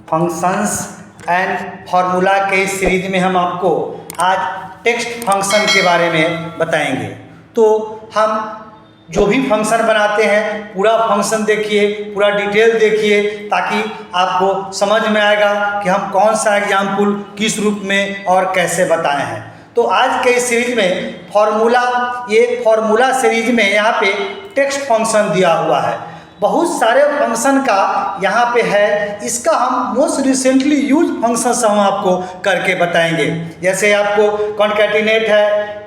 Functions and formula के series में हम आपको आज टेक्स्ट फंक्शन के बारे में बताएंगे। तो हम जो भी फंक्शन बनाते हैं पूरा फंक्शन देखिए, पूरा डिटेल देखिए, ताकि आपको समझ में आएगा कि हम कौन सा एग्जाम्पल किस रूप में और कैसे बताए हैं। तो आज के इस सीरीज में फार्मूला सीरीज में यहाँ पे टेक्स्ट फंक्शन दिया हुआ है। बहुत सारे फंक्शन का यहाँ पे है, इसका हम मोस्ट रिसेंटली यूज फंक्शंस हम आपको करके बताएंगे। जैसे आपको कॉन्कैटिनेट है,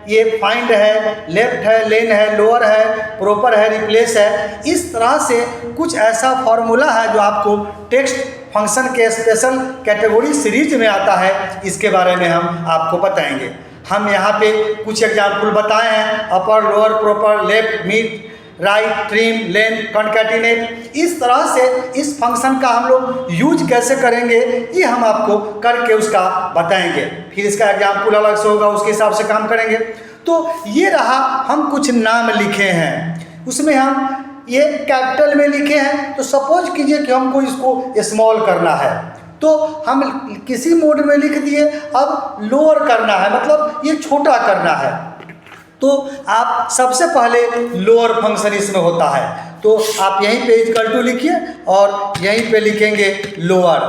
ये फाइंड है, लेफ्ट है, लेन है, लोअर है, प्रॉपर है, रिप्लेस है। इस तरह से कुछ ऐसा फार्मूला है जो आपको टेक्स्ट फंक्शन के स्पेशल कैटेगरी सीरीज में आता है, इसके बारे में हम आपको बताएंगे। हम यहाँ पे कुछ एग्जाम्पल बताए हैं, upper, lower, proper, left, mid, right, trim, len, concatenate. इस तरह से इस फंक्शन का हम लोग यूज कैसे करेंगे ये हम आपको करके उसका बताएंगे। फिर इसका एग्जाम्पल अलग से होगा, उसके हिसाब से काम करेंगे। तो ये रहा, हम कुछ नाम लिखे हैं, उसमें हम ये कैपिटल में लिखे हैं। तो सपोज कीजिए कि हमको इसको स्मॉल करना है, तो हम किसी मोड में लिख दिए। अब लोअर करना है, मतलब ये छोटा करना है, तो आप सबसे पहले लोअर फंक्शन इसमें होता है। तो आप यहीं पे इक्वल टू लिखिए और यहीं पे लिखेंगे लोअर।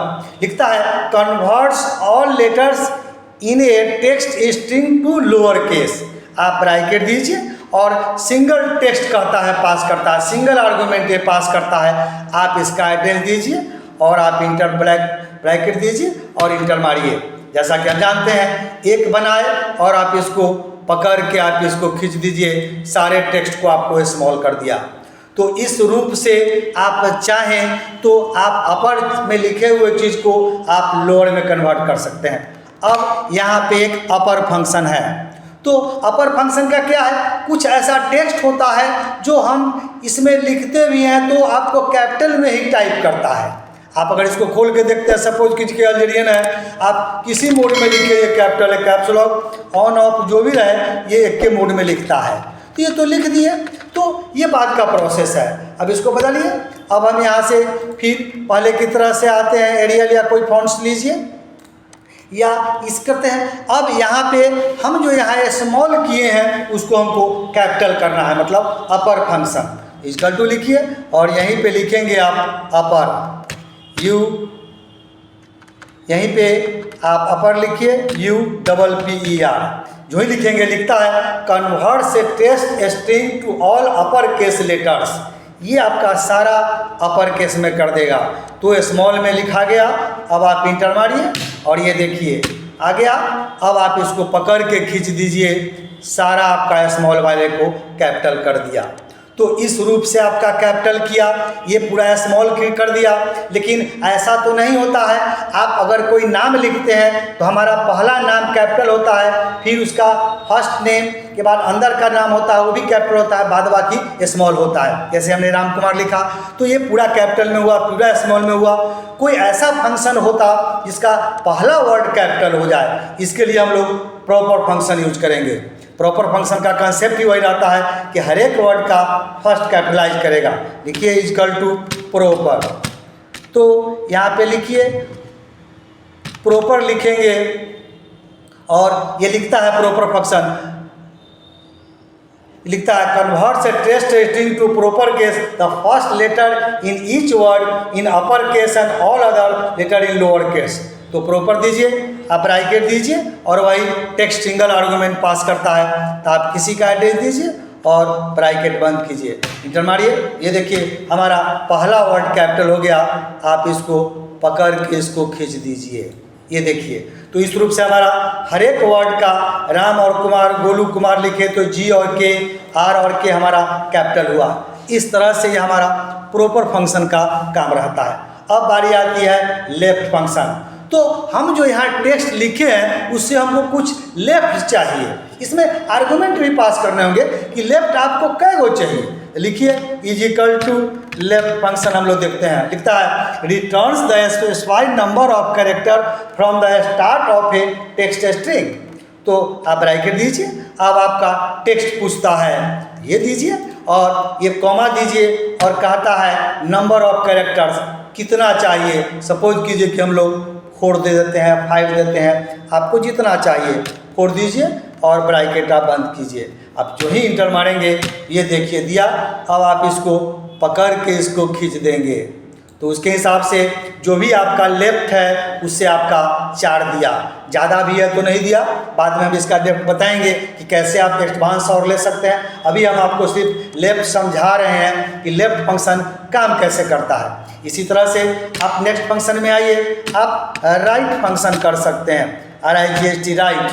लिखता है converts all letters in a text string to lower case. आप ब्रैकेट दीजिए और सिंगल टेक्स्ट कहता है, पास करता है, सिंगल आर्गूमेंट ये पास करता है। आप इसका एड्रेस दीजिए और आप इंटर ब्रैकेट दीजिए और इंटर मारिए। जैसा कि हम जानते हैं, एक बनाए और आप इसको पकड़ के आप इसको खींच दीजिए, सारे टेक्स्ट को आपको स्मॉल कर दिया। तो इस रूप से आप चाहें तो आप अपर में लिखे हुए चीज़ को आप लोअर में कन्वर्ट कर सकते हैं। अब यहाँ पे एक अपर फंक्शन है। तो अपर फंक्शन का क्या है, कुछ ऐसा टेक्स्ट होता है जो हम इसमें लिखते भी हैं तो आपको कैपिटल में ही टाइप करता है। आप अगर इसको खोल के देखते हैं, सपोज कीजिए अल्जेरियन है, आप किसी मोड में लिखे, ये कैपिटल है, कैप्स लॉक, ऑन ऑफ जो भी रहे, ये एक के मोड में लिखता है। तो ये तो लिख दिए, तो ये बात का प्रोसेस है। अब इसको बदलिए। अब हम यहाँ से फिर पहले की तरह से आते हैं, एरियल या कोई फॉन्ट्स लीजिए या इस करते हैं। अब यहाँ पे हम जो यहाँ स्मॉल किए हैं उसको हमको कैपिटल करना है, मतलब अपर फंक्शन। इक्वल टू लिखिए और यहीं पे लिखेंगे आप अपर यू, यहीं पे आप अपर लिखिए UPPER। जो ही लिखेंगे लिखता है converts text string to all upper case letters. ये आपका सारा अपर केस में कर देगा। तो स्मॉल में लिखा गया, अब आप इंटर मारिए और ये देखिए आ गया। अब आप इसको पकड़ के खींच दीजिए, सारा आपका स्मॉल वाले को कैपिटल कर दिया। तो इस रूप से आपका कैपिटल किया, ये पूरा स्मॉल कर दिया। लेकिन ऐसा तो नहीं होता है। आप अगर कोई नाम लिखते हैं तो हमारा पहला नाम कैपिटल होता है, फिर उसका फर्स्ट नेम के बाद अंदर का नाम होता है, वो भी कैपिटल होता है, बाद बाकी स्मॉल होता है। जैसे हमने राम कुमार लिखा तो ये पूरा कैपिटल में हुआ, पूरा स्मॉल में हुआ। कोई ऐसा फंक्शन होता जिसका पहला वर्ड कैपिटल हो जाए, इसके लिए हम लोग प्रॉपर फंक्शन यूज करेंगे। प्रॉपर फंक्शन का कंसेप्ट ही वही रहता है कि हर एक वर्ड का फर्स्ट कैपिटलाइज करेगा। लिखिए इक्वल टू प्रॉपर। तो यहाँ पे लिखिए प्रॉपर लिखेंगे और ये लिखता है प्रॉपर फंक्शन, लिखता है converts text string to proper case the first letter in each word in upper case and all other letter in lower case. तो प्रॉपर दीजिए, आप ब्रैकेट दीजिए और वही टेक्स्ट सिंगल आर्गूमेंट पास करता है। तो आप किसी का एड्रेस दीजिए और ब्रैकेट बंद कीजिए, इंटर मारिए। ये देखिए हमारा पहला वर्ड कैपिटल हो गया। आप इसको पकड़ के इसको खींच दीजिए, ये देखिए। तो इस रूप से हमारा हर एक वर्ड का राम और कुमार, गोलू कुमार लिखे तो G और K, R और K हमारा कैपिटल हुआ। इस तरह से ये हमारा प्रॉपर फंक्शन का काम रहता है। अब बारी आती है लेफ्ट फंक्शन। तो हम जो यहाँ टेक्स्ट लिखे हैं उससे हमको कुछ लेफ्ट चाहिए। इसमें आर्गुमेंट भी पास करने होंगे कि लेफ्ट आपको कै गो चाहिए। लिखिए is equal to left function हम लोग देखते हैं, लिखता है returns the specified number of character from the start of a text string. तो आप ब्रैकेट दीजिए। अब आपका टेक्स्ट पूछता है, ये दीजिए और ये कॉमा दीजिए और कहता है नंबर ऑफ कैरेक्टर्स कितना चाहिए, सपोज कीजिए कि हम लोग 4 दे देते हैं, 5 देते हैं, आपको जितना चाहिए 4 दीजिए और ब्रैकेट आप बंद कीजिए। अब जो ही इंटर मारेंगे, ये देखिए दिया, अब आप इसको पकड़ के इसको खींच देंगे तो उसके हिसाब से जो भी आपका लेफ्ट है उससे आपका 4 दिया, ज़्यादा भी है तो नहीं दिया। बाद में हम इसका लेफ्ट बताएंगे कि कैसे आप एडवांस और ले सकते हैं। अभी हम आपको सिर्फ लेफ्ट समझा रहे हैं कि लेफ्ट फंक्शन काम कैसे करता है। इसी तरह से आप नेक्स्ट फंक्शन में आइए, आप राइट फंक्शन कर सकते हैं, RIGHT राइट,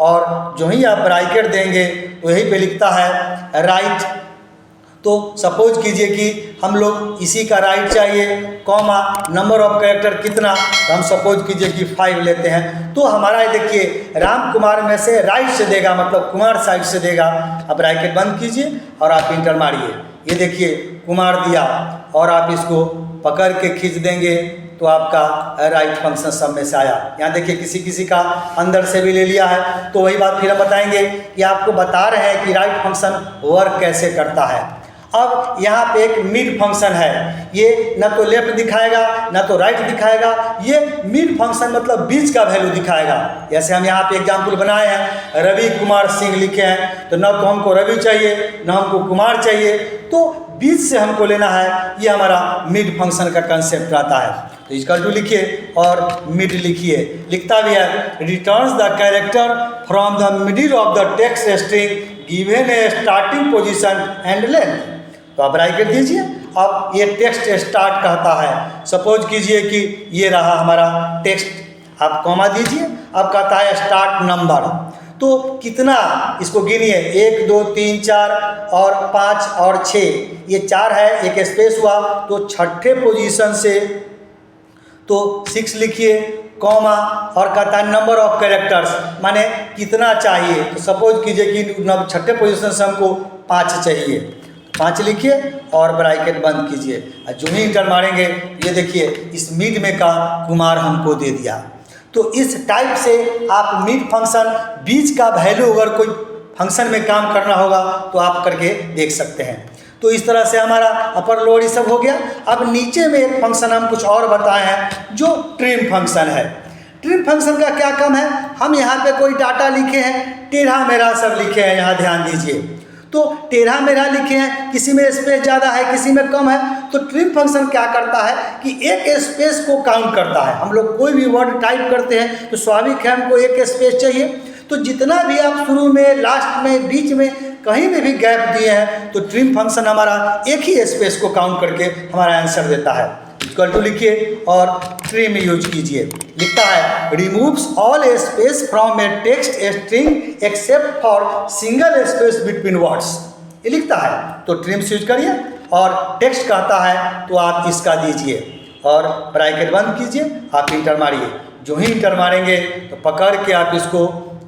और जो ही आप ब्रैकेट देंगे वहीं पे लिखता है राइट। तो सपोज कीजिए कि हम लोग इसी का राइट चाहिए, कॉमा नंबर ऑफ कैरेक्टर कितना, तो हम सपोज कीजिए कि 5 लेते हैं। तो हमारा देखिए राम कुमार में से राइट से देगा, मतलब कुमार साइड से देगा। अब ब्रैकेट बंद कीजिए और आप इंटर मारिए, ये देखिए कुमार दिया और आप इसको पकड़ के खींच देंगे तो आपका राइट फंक्शन सब में से आया। यहाँ देखिए किसी किसी का अंदर से भी ले लिया है। तो वही बात फिर हम बताएंगे कि आपको बता रहे हैं कि राइट फंक्शन वर्क कैसे करता है। अब यहाँ पे एक मिड फंक्शन है, ये ना तो लेफ्ट दिखाएगा ना तो राइट दिखाएगा, ये मिड फंक्शन मतलब बीच का वैल्यू दिखाएगा। जैसे हम यहाँ पे एग्जाम्पल बनाए हैं, रवि कुमार सिंह लिखे हैं, तो ना तो हमको रवि चाहिए ना हमको कुमार चाहिए, तो बीच से हमको लेना है। ये हमारा मिड फंक्शन का कंसेप्ट रहता है। तो इक्वल टू लिखिए और मिड लिखिए, लिखता भी है returns the character from the middle of the text string given A starting position and length. तो आप ब्रैकेट दीजिए। अब ये टेक्स्ट स्टार्ट कहता है, सपोज कीजिए कि ये रहा हमारा टेक्स्ट, आप कॉमा दीजिए। अब कहता है स्टार्ट नंबर, तो कितना इसको गिनिए, 1 2 3 4 और 5 और 6, ये 4 है, एक स्पेस हुआ तो छठे पोजीशन से तो 6 लिखिए, कॉमा और कहता है नंबर ऑफ कैरेक्टर्स, माने कितना चाहिए। तो सपोज कीजिए कि छठे पोजीशन से हमको 5 चाहिए, 5 लिखिए और ब्रैकेट बंद कीजिए। और जो ही इंटर मारेंगे, ये देखिए इस मिड में का कुमार हमको दे दिया। तो इस टाइप से आप मिड फंक्शन बीच का वैल्यू अगर कोई फंक्शन में काम करना होगा तो आप करके देख सकते हैं। तो इस तरह से हमारा अपर लोअर ये सब हो गया। अब नीचे में एक फंक्शन हम कुछ और बताए हैं जो ट्रिम फंक्शन है। ट्रिम फंक्शन का क्या काम है, हम यहाँ पे कोई डाटा लिखे हैं, टेढ़ा मेढ़ा सब लिखे हैं, यहाँ ध्यान दीजिए। तो टेढ़ा मेढ़ा लिखे हैं, किसी में स्पेस ज़्यादा है किसी में कम है। तो ट्रिम फंक्शन क्या करता है कि एक स्पेस को काउंट करता है। हम लोग कोई भी वर्ड टाइप करते हैं तो स्वाभाविक है हमको एक स्पेस चाहिए, तो जितना भी आप शुरू में, लास्ट में, बीच में कहीं में भी गैप दिए हैं तो ट्रिम फंक्शन हमारा एक ही स्पेस को काउंट करके हमारा आंसर देता है। इक्वल टू लिखिए और ट्रिम यूज कीजिए, लिखता है removes all space from A text string except for single space between words, ये लिखता है। तो ट्रिम यूज करिए और टेक्स्ट कहता है तो आप इसका दीजिए और ब्रैकेट बंद कीजिए, आप इंटर मारिए। जो ही इंटर मारेंगे तो पकड़ के आप इसको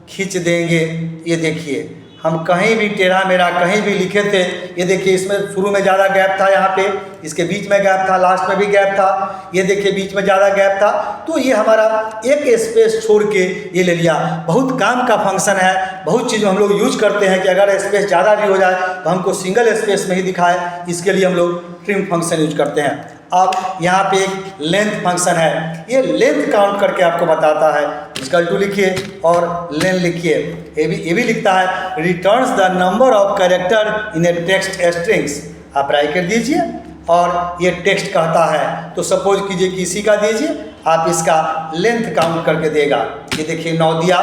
खींच देंगे। ये देखिए हम कहीं भी टेढ़ा मेढ़ा कहीं भी लिखे थे, ये देखिए इसमें शुरू में ज़्यादा गैप था, यहाँ पे इसके बीच में गैप था, लास्ट में भी गैप था, ये देखिए बीच में ज़्यादा गैप था, तो ये हमारा एक स्पेस छोड़ के ये ले लिया। बहुत काम का फंक्शन है, बहुत चीज़ हम लोग यूज करते हैं कि अगर स्पेस ज़्यादा भी हो जाए तो हमको सिंगल स्पेस में ही दिखाए, इसके लिए हम लोग ट्रिम फंक्शन यूज करते हैं। अब यहाँ पे एक लेंथ फंक्शन है, ये लेंथ काउंट करके आपको बताता है। इक्वल टू लिखिए और लेंथ लिखिए, ये भी लिखता है returns the number of character in a text strings. आप ब्रैकेट दीजिए और ये टेक्स्ट कहता है, तो सपोज कीजिए कि इसी का दीजिए, आप इसका लेंथ काउंट करके देगा। ये देखिए 9 दिया,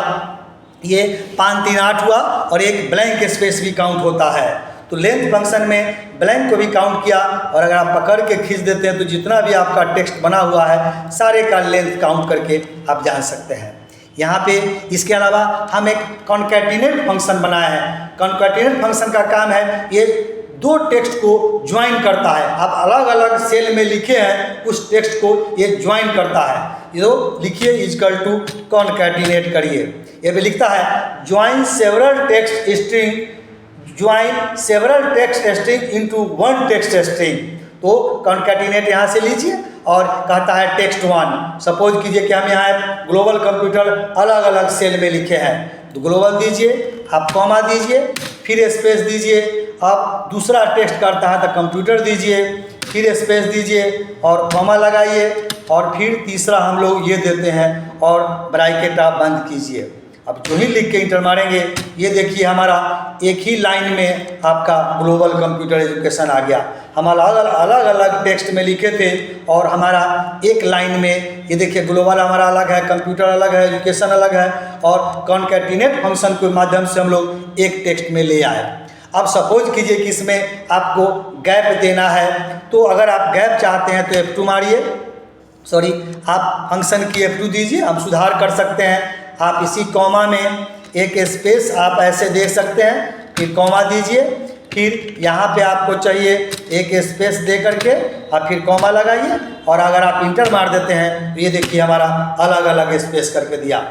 ये 5 3 8 हुआ और एक ब्लैंक स्पेस भी काउंट होता है। तो लेंथ फंक्शन में ब्लैंक को भी काउंट किया और अगर आप पकड़ के खींच देते हैं तो जितना भी आपका टेक्स्ट बना हुआ है सारे का लेंथ काउंट करके आप जान सकते हैं। यहाँ पे इसके अलावा हम एक कॉन्कैटिनेट फंक्शन बनाए हैं। कॉन्कैटिनेट फंक्शन का काम है, ये 2 टेक्स्ट को ज्वाइन करता है। आप अलग अलग सेल में लिखे हैं, उस टेक्स्ट को ये ज्वाइन करता है। ये लिखिए इक्वल टू कॉन्कैटिनेट करिए, ये भी लिखता है join several text string, join several text string into one text string. तो कॉन्कैटिनेट यहाँ से लीजिए और कहता है टेक्स्ट 1। सपोज कीजिए कि हम यहाँ ग्लोबल कंप्यूटर अलग अलग सेल में लिखे हैं, तो ग्लोबल दीजिए, आप कॉमा दीजिए, फिर स्पेस दीजिए। अब दूसरा टेक्स्ट करता है तो कंप्यूटर दीजिए, फिर स्पेस दीजिए और कॉमा लगाइए और फिर तीसरा हम लोग ये देते हैं और ब्रैकेट आप बंद कीजिए। अब जो ही लिख के इंटर मारेंगे ये देखिए हमारा एक ही लाइन में आपका ग्लोबल कंप्यूटर एजुकेशन आ गया। हम अलग अलग टेक्स्ट में लिखे थे और हमारा एक लाइन में ये देखिए ग्लोबल हमारा अलग है, कंप्यूटर अलग है, एजुकेशन अलग है और कॉन्कैटिनेट फंक्शन के माध्यम से हम लोग एक टेक्स्ट में ले आए। अब सपोज कीजिए कि इसमें आपको गैप देना है, तो अगर आप गैप चाहते हैं तो F2 मारिए, सॉरी आप फंक्शन की F2 दीजिए। हम सुधार कर सकते हैं, आप इसी कॉमा में एक स्पेस आप ऐसे दे सकते हैं, फिर कॉमा दीजिए, फिर यहाँ पे आपको चाहिए एक स्पेस दे करके आप फिर कॉमा लगाइए और अगर आप इंटर मार देते हैं तो ये देखिए हमारा अलग अलग स्पेस करके दिया।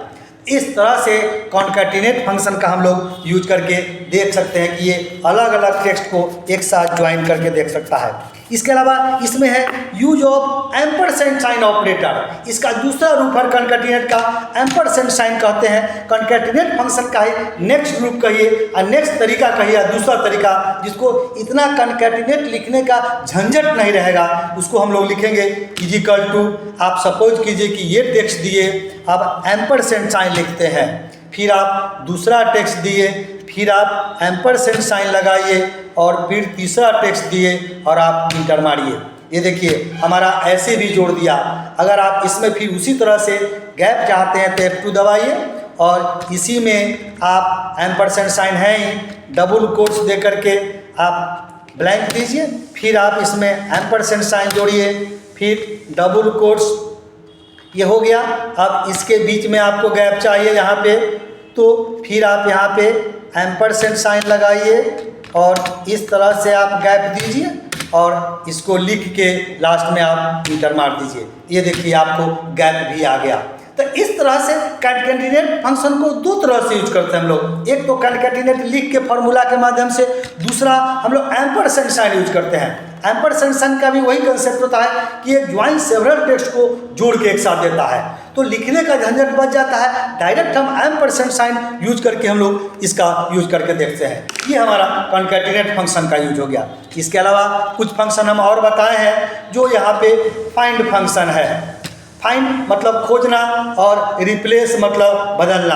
इस तरह से कॉन्कैटिनेट फंक्शन का हम लोग यूज करके देख सकते हैं कि ये अलग अलग टेक्स्ट को एक साथ ज्वाइन करके देख सकता है। इसके अलावा इसमें है use of ampersand sign operator. इसका दूसरा रूप है कॉन्कैटिनेट का एम्परसेंड साइन कहते हैं। कॉन्कैटिनेट फंक्शन का ही नेक्स्ट रूप कहिए और नेक्स्ट तरीका कहिए या दूसरा तरीका जिसको इतना कॉन्कैटिनेट लिखने का झंझट नहीं रहेगा, उसको हम लोग लिखेंगे इजिकल टू। आप सपोज कीजिए कि ये टेक्स्ट दिए, आप एम्परसेंड साइन लिखते हैं, फिर आप दूसरा टेक्स्ट दिए, फिर आप एम्परसेंड साइन लगाइए और फिर तीसरा टेक्स्ट दिए और आप इंटर मारिए। ये देखिए हमारा ऐसे भी जोड़ दिया। अगर आप इसमें फिर उसी तरह से गैप चाहते हैं तो F2 दबाइए और इसी में आप एम्परसेंड साइन है ही, डबल कोट्स दे करके आप ब्लैंक दीजिए, फिर आप इसमें एम्परसेंड साइन जोड़िए, फिर डबल कोट्स, ये हो गया। अब इसके बीच में आपको गैप चाहिए यहाँ पे, तो फिर आप यहाँ पे एम्परसेंड साइन लगाइए और इस तरह से आप गैप दीजिए और इसको लिख के लास्ट में आप इंटर मार दीजिए। ये देखिए आपको गैप भी आ गया। तो इस तरह से कॉन्कैटिनेट फंक्शन को दो तरह से यूज करते हैं हम लोग। एक तो कॉन्कैटिनेट लिख के फॉर्मूला के माध्यम से, दूसरा हम लोग एम्परसेंड साइन यूज करते हैं। एम्परसेंड साइन का भी वही कंसेप्ट होता है कि ये ज्वाइन सेवरल टेक्स्ट को जोड़ के एक साथ देता है, तो लिखने का झंझट बच जाता है। डायरेक्ट हम एम्परसेंड साइन यूज करके हम लोग इसका यूज करके देखते हैं। ये हमारा कॉन्कैटिनेट फंक्शन का यूज हो गया। इसके अलावा कुछ फंक्शन हम और बताए हैं जो यहाँ पे फाइंड फंक्शन है। फाइंड मतलब खोजना और रिप्लेस मतलब बदलना।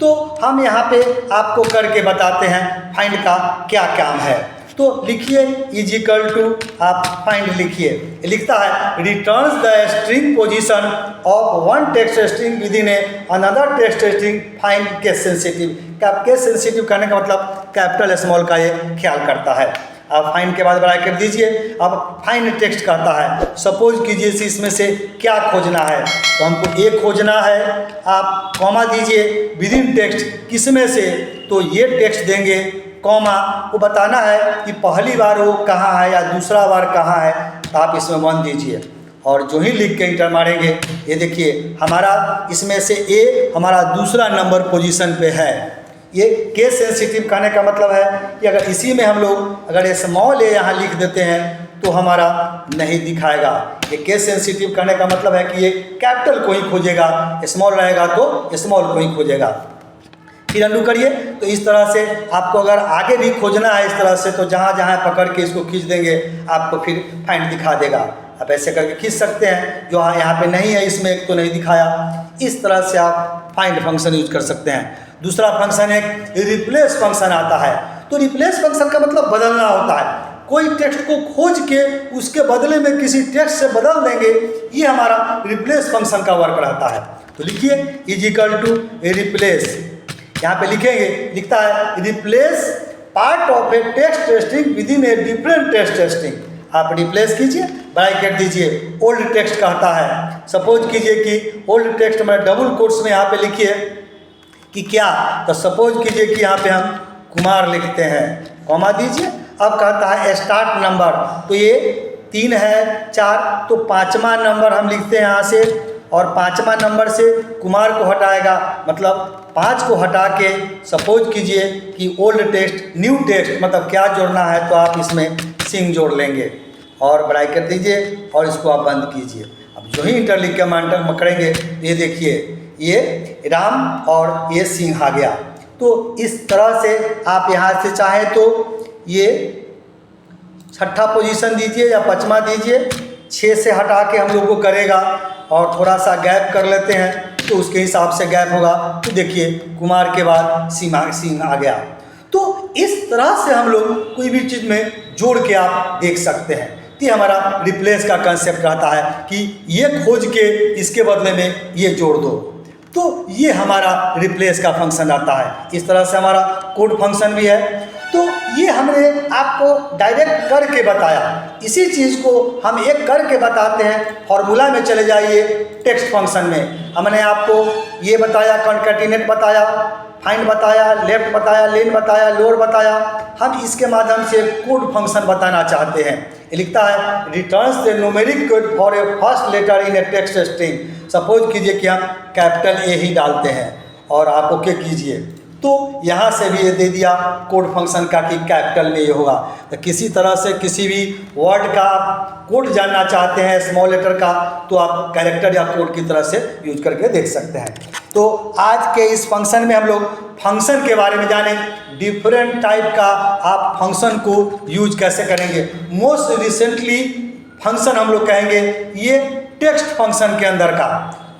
तो हम यहाँ पे आपको करके बताते हैं फाइंड का क्या काम है। तो लिखिए इजिकल टू, आप फाइंड लिखिए, लिखता है returns the string position of one text string with in another text string find case sensitive. Case sensitive करने का मतलब कैपिटल स्मॉल का ये ख्याल करता है। आप फाइंड के बाद ब्रैकेट दीजिए। अब फाइंड टेक्स्ट कहता है, सपोज कीजिए इसमें से क्या खोजना है, तो हमको ए खोजना है, आप कॉमा दीजिए विद इन टेक्स्ट किसमें से, तो ये टेक्स्ट देंगे, कॉमा वो बताना है कि पहली बार वो कहाँ है या दूसरा बार कहाँ है, तो आप इसमें 1 दीजिए और जो ही लिख के इंटर मारेंगे ये देखिए हमारा इसमें से ए हमारा दूसरा नंबर पोजीशन पे है। ये केस सेंसिटिव कहने का मतलब है कि अगर इसी में हम लोग अगर स्मॉल ए यहाँ लिख देते हैं तो हमारा नहीं दिखाएगा। ये केस सेंसिटिव कहने का मतलब है कि ये कैपिटल को ही खोजेगा, स्मॉल रहेगा तो स्मॉल को ही खोजेगा। फिर अंडू करिए। तो इस तरह से आपको अगर आगे भी खोजना है इस तरह से, तो जहाँ जहाँ पकड़ के इसको खींच देंगे आपको फिर फाइंड दिखा देगा। आप ऐसे करके खींच सकते हैं, जो यहाँ पे नहीं है इसमें एक तो नहीं दिखाया। इस तरह से आप फाइंड फंक्शन यूज कर सकते हैं। दूसरा फंक्शन एक रिप्लेस फंक्शन आता है। तो रिप्लेस फंक्शन का मतलब बदलना होता है। कोई टेक्स्ट को खोज के उसके बदले में किसी टेक्स्ट से बदल देंगे, ये हमारा रिप्लेस फंक्शन का वर्क रहता है। तो लिखिए इजिकल टू रिप्लेस, यहाँ पे लिखेंगे, लिखता है replace part of a text string with in a different text string. आप रिप्लेस कीजिए, ब्रैकेट दीजिए, ओल्ड टेक्स्ट कहता है। सपोज कीजिए कि ओल्ड टेक्स्ट में डबल कोट्स में यहाँ पे लिखिए कि क्या, तो सपोज कीजिए कि यहाँ पे हम कुमार लिखते हैं, कॉमा दीजिए। अब कहता है स्टार्ट नंबर, तो ये 3 है 4, तो 5वां नंबर हम लिखते हैं यहाँ से और 5वां नंबर से कुमार को हटाएगा, मतलब 5 को हटा के सपोज कीजिए कि ओल्ड टेक्स्ट न्यू टेक्स्ट मतलब क्या जोड़ना है, तो आप इसमें सिंह जोड़ लेंगे और ब्रैकेट दीजिए और इसको आप बंद कीजिए। अब जो ही इंटर लिख के हम करेंगे ये देखिए ये राम और ये सिंह आ गया। तो इस तरह से आप यहाँ से चाहें तो ये छठा पोजीशन दीजिए या पाँचवा दीजिए, 6 से हटा के हम लोग को करेगा और थोड़ा सा गैप कर लेते हैं तो उसके हिसाब से गैप होगा। तो देखिए कुमार के बाद सिंह आ गया। तो इस तरह से हम लोग कोई भी चीज़ में जोड़ के आप देख सकते हैं। ये हमारा रिप्लेस का कंसेप्ट रहता है कि ये खोज के इसके बदले में ये जोड़ दो, तो ये हमारा रिप्लेस का फंक्शन आता है। इस तरह से हमारा कोड फंक्शन भी है। तो ये हमने आपको डायरेक्ट करके बताया, इसी चीज़ को हम एक करके बताते हैं। फॉर्मूला में चले जाइए, टेक्स्ट फंक्शन में हमने आपको ये बताया, कॉन्कैटिनेट बताया, फाइंड बताया, लेफ्ट बताया, लेन बताया, लोअर बताया। हम इसके माध्यम से कोड फंक्शन बताना चाहते हैं। ये लिखता है returns the numeric code for a first letter in a text string. Suppose कीजिए कि हम कैपिटल ए ही डालते हैं और आप ओके कीजिए, तो यहाँ से भी ये दे दिया कोड फंक्शन का कि कैपिटल में ये होगा। तो किसी तरह से किसी भी वर्ड का कोड जानना चाहते हैं स्मॉल लेटर का, तो आप कैरेक्टर या कोड की तरह से यूज करके देख सकते हैं। तो आज के इस फंक्शन में हम लोग फंक्शन के बारे में जाने, डिफरेंट टाइप का आप फंक्शन को यूज कैसे करेंगे। मोस्ट रिसेंटली फंक्शन हम लोग कहेंगे ये टेक्स्ट फंक्शन के अंदर का।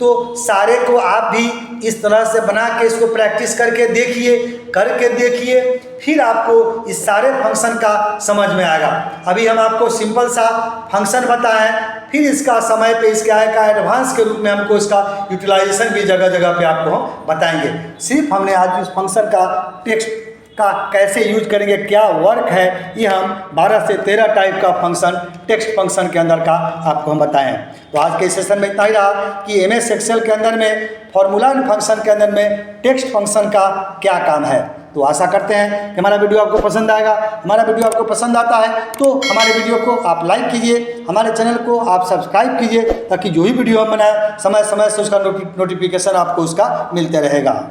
तो सारे को आप भी इस तरह से बना के इसको प्रैक्टिस करके देखिए, फिर आपको इस सारे फंक्शन का समझ में आएगा। अभी हम आपको सिंपल सा फंक्शन बताएं, फिर इसका समय पे इसके आएगा एडवांस के रूप में हमको इसका यूटिलाइजेशन भी जगह जगह पे आपको हम बताएंगे। सिर्फ हमने आज इस फंक्शन का टेक्स्ट का कैसे यूज करेंगे, क्या वर्क है, ये हम 12 से 13 टाइप का फंक्शन टेक्स्ट फंक्शन के अंदर का आपको हम बताएं। तो आज के सेशन में इतना ही रहा कि MS एक्सेल के अंदर में फॉर्मूला फंक्शन के अंदर में टेक्स्ट फंक्शन का क्या काम है। तो आशा करते हैं कि हमारा वीडियो आपको पसंद आएगा। हमारा वीडियो आपको पसंद आता है तो हमारे वीडियो को आप लाइक कीजिए, हमारे चैनल को आप सब्सक्राइब कीजिए, ताकि जो भी वीडियो हम बनाएं समय समय से उसका नोटिफिकेशन आपको उसका मिलते रहेगा।